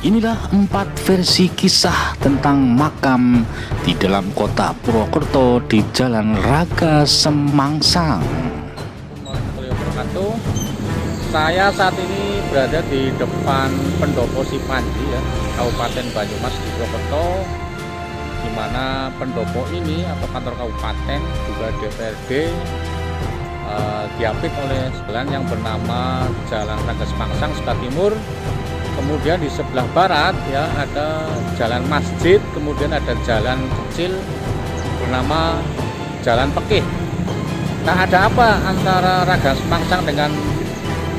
Inilah 4 versi kisah tentang makam di dalam kota Purwokerto di Jalan Raga Semangsang. Warahmatullahi wabarakatuh. Saya saat ini berada di depan Pendopo Sipanji ya, Kabupaten Banyumas di Purwokerto, di mana pendopo ini atau kantor kabupaten juga DPRD diapit oleh jalan yang bernama Jalan Raga Semangsang sebelah timur. Kemudian di sebelah barat ya ada jalan masjid, kemudian ada jalan kecil bernama Jalan Pekih. Nah, ada apa antara Raga Semangsang dengan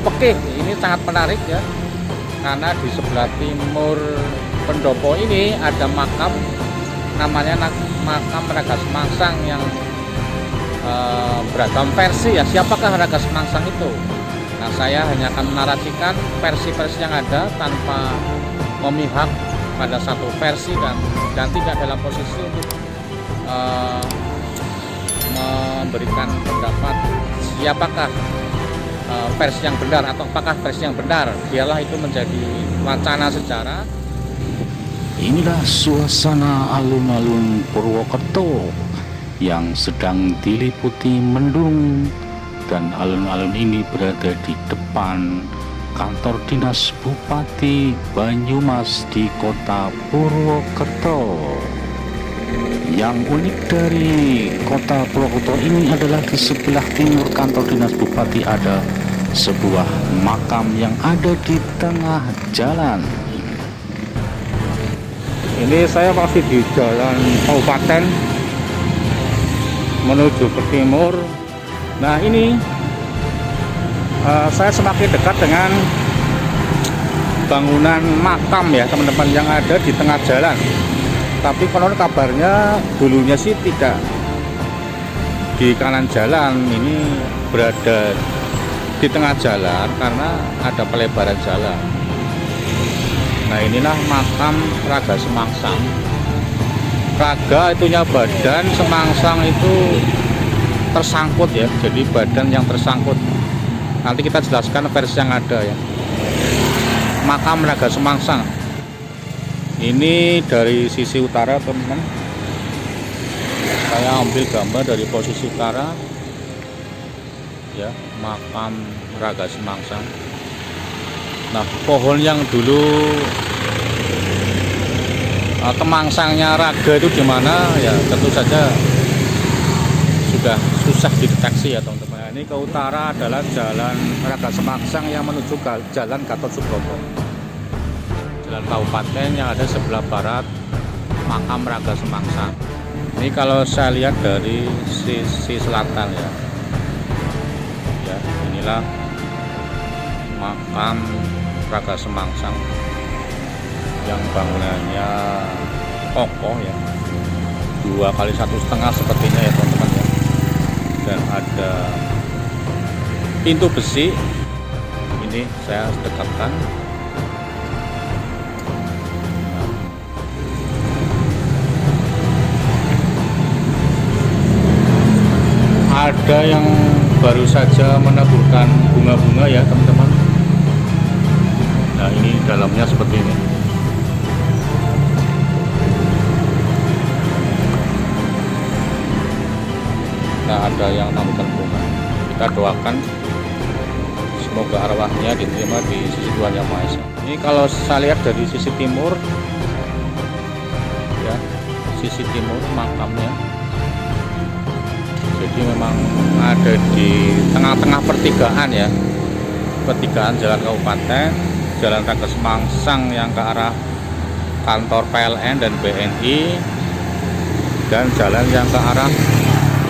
Pekih? Ini sangat menarik ya, karena di sebelah timur pendopo ini ada makam, namanya makam Raga Semangsang yang beragam versi ya. Siapakah Raga Semangsang itu? Nah, saya hanya akan menarasikan versi-versi yang ada tanpa memihak pada satu versi dan tidak dalam posisi untuk memberikan pendapat siapakah versi yang benar atau apakah versi yang benar. Biarlah itu menjadi wacana sejarah. Inilah suasana alun-alun Purwokerto yang sedang diliputi mendung, dan alun-alun ini berada di depan kantor dinas Bupati Banyumas di kota Purwokerto. Yang unik dari kota Purwokerto ini adalah di sebelah timur kantor dinas Bupati ada sebuah makam yang ada di tengah jalan. Ini saya masih di jalan kabupaten menuju ke timur. Nah, ini saya semakin dekat dengan bangunan makam ya teman-teman yang ada di tengah jalan. Tapi konon kabarnya dulunya sih tidak di kanan jalan, ini berada di tengah jalan karena ada pelebaran jalan. Nah, inilah makam Raga Semangsang. Raga itunya badan, Semangsang itu tersangkut ya, jadi badan yang tersangkut. Nanti kita jelaskan versi yang ada ya. Makam Raga Semangsang ini dari sisi utara teman-teman. Saya ambil gambar dari posisi utara ya, makam Raga Semangsang. Nah, pohon yang dulu kemangsangnya Raga itu di mana ya, tentu saja sudah susah dideteksi ya teman-teman. Ini ke utara adalah jalan Raga Semangsang yang menuju ke jalan Gatot Subroto, jalan kabupaten yang ada sebelah barat makam Raga Semangsang. Ini kalau saya lihat dari sisi selatan ya, inilah makam Raga Semangsang yang bangunannya kokoh ya, 2x1,5 sepertinya ya teman-teman ya. Dan ada pintu besi, ini saya dekatkan. Ada yang baru saja menaburkan bunga-bunga ya teman-teman. Nah, ini dalamnya seperti ini. Nah, ada yang menaburkan bunga. Kita doakan semoga arwahnya diterima di sisi Tuhan Yang Maha Esa. Ini kalau saya lihat dari sisi timur ya, sisi timur makamnya. Jadi memang ada di tengah-tengah pertigaan ya, pertigaan jalan kabupaten, jalan Raga Semangsang yang ke arah kantor PLN dan BNI, dan jalan yang ke arah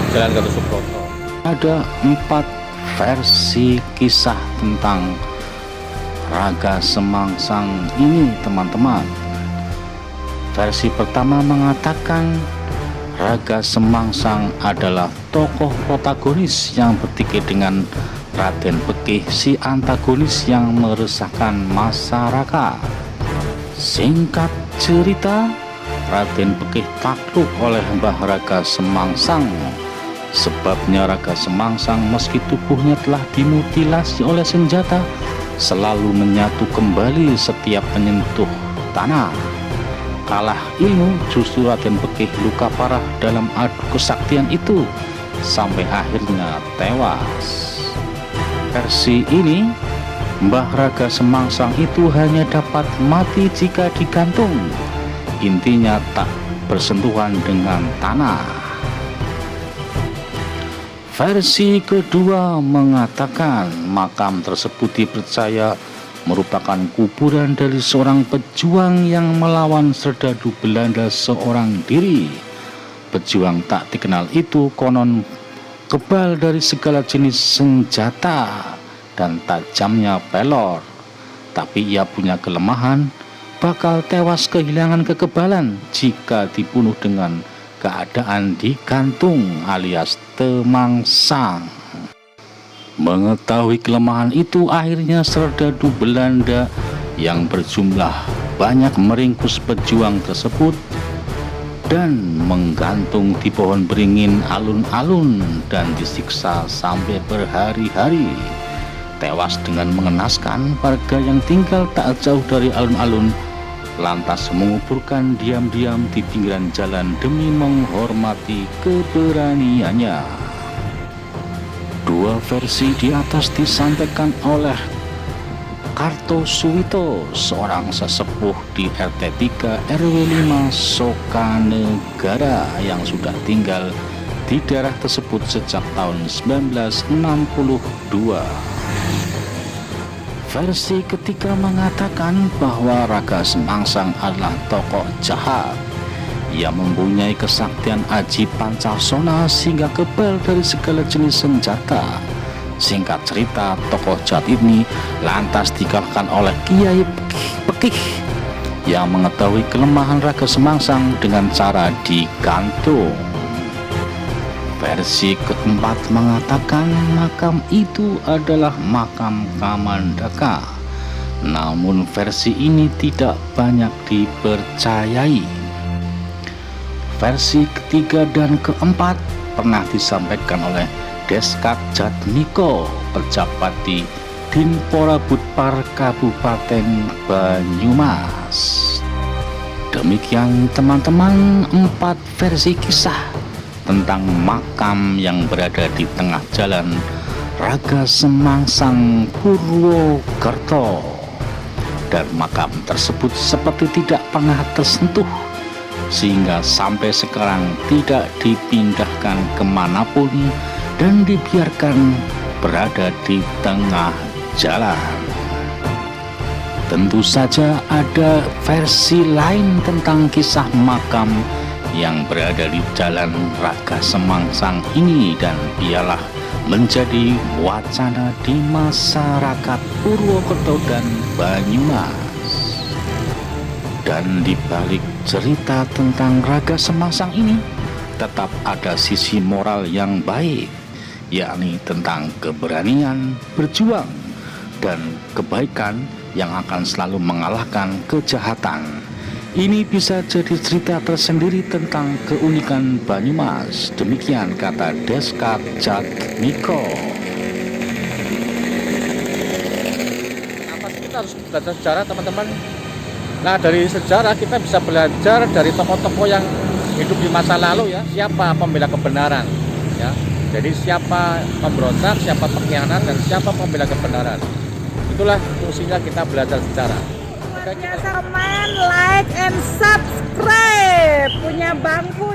jalan Gatot Subroto. Ada 4 versi kisah tentang Raga Semangsang ini teman-teman. Versi pertama mengatakan Raga Semangsang adalah tokoh protagonis yang bertikai dengan Raden Pekih, si antagonis yang meresahkan masyarakat. Singkat cerita, Raden Pekih takluk oleh Mbah Raga Semangsang. Sebabnya Raga Semangsang meski tubuhnya telah dimutilasi oleh senjata, selalu menyatu kembali setiap menyentuh tanah. Kalah ilmu, justru Raden Bekih luka parah dalam adu kesaktian itu sampai akhirnya tewas. Versi ini, Mbah Raga Semangsang itu hanya dapat mati jika digantung. Intinya tak bersentuhan dengan tanah. Versi kedua mengatakan makam tersebut dipercaya merupakan kuburan dari seorang pejuang yang melawan serdadu Belanda seorang diri. Pejuang tak dikenal itu konon kebal dari segala jenis senjata dan tajamnya pelor. Tapi ia punya kelemahan, bakal tewas kehilangan kekebalan jika dibunuh dengan keadaan digantung alias temangsang. Mengetahui kelemahan itu, akhirnya serdadu Belanda yang berjumlah banyak meringkus pejuang tersebut dan menggantung di pohon beringin alun-alun dan disiksa sampai berhari-hari. Tewas dengan mengenaskan, warga yang tinggal tak jauh dari alun-alun lantas menguburkan diam-diam di pinggiran jalan demi menghormati keberaniannya. Dua versi di atas disampaikan oleh Kartosuwito, seorang sesepuh di RT 3 RW 5 Sokanegara yang sudah tinggal di daerah tersebut sejak tahun 1962. Versi ketiga mengatakan bahwa Raga Semangsang adalah tokoh jahat. Ia mempunyai kesaktian Aji Pancasona sehingga kebal dari segala jenis senjata. Singkat cerita, tokoh jahat ini lantas dikalahkan oleh Kiai Bekih yang mengetahui kelemahan Raga Semangsang dengan cara digantung. Versi keempat mengatakan makam itu adalah makam Kamandaka. Namun versi ini tidak banyak dipercayai. Versi ketiga dan keempat pernah disampaikan oleh Deskak Jatmiko, pejabat di Dinpora Budpar Kabupaten Banyumas. Demikian teman-teman 4 versi kisah tentang makam yang berada di tengah jalan Raga Semangsang Purwokerto. Dan makam tersebut seperti tidak pernah tersentuh, sehingga sampai sekarang tidak dipindahkan kemanapun dan dibiarkan berada di tengah jalan. Tentu saja ada versi lain tentang kisah makam yang berada di jalan Raga Semangsang ini, dan ialah menjadi wacana di masyarakat Purwokerto dan Banyumas. Dan di balik cerita tentang Raga Semangsang ini tetap ada sisi moral yang baik, yakni tentang keberanian berjuang dan kebaikan yang akan selalu mengalahkan kejahatan. Ini bisa jadi cerita tersendiri tentang keunikan Banyumas. Demikian kata Deskak Jatmiko. Kenapa sih kita harus belajar sejarah, teman-teman? Nah, dari sejarah kita bisa belajar dari tokoh-tokoh yang hidup di masa lalu ya. Siapa pembela kebenaran ya. Jadi siapa pemberontak, siapa pengkhianat, dan siapa pembela kebenaran. Itulah fungsinya kita belajar sejarah. Luar biasa, komen, like, and subscribe. Punya bangku